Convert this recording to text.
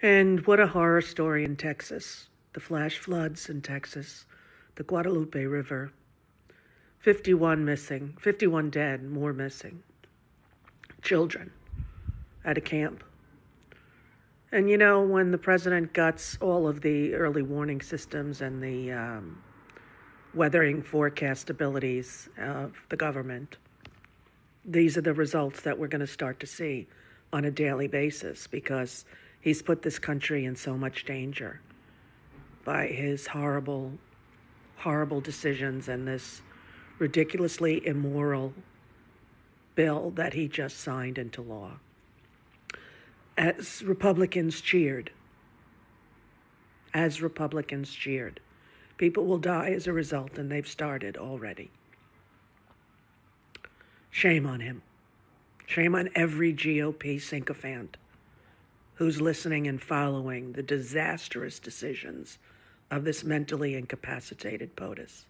And what a horror story in Texas. The flash floods in Texas, the Guadalupe River. 51 missing, 51 dead, more missing. Children at a camp. And you know, when the president guts all of the early warning systems and the weathering forecast abilities of the government, these are the results that we're going to start to see on a daily basis, because he's put this country in so much danger by his horrible, horrible decisions and this ridiculously immoral bill that he just signed into law. As Republicans cheered, people will die as a result, and they've started already. Shame on him. Shame on every GOP sycophant who's listening and following the disastrous decisions of this mentally incapacitated POTUS.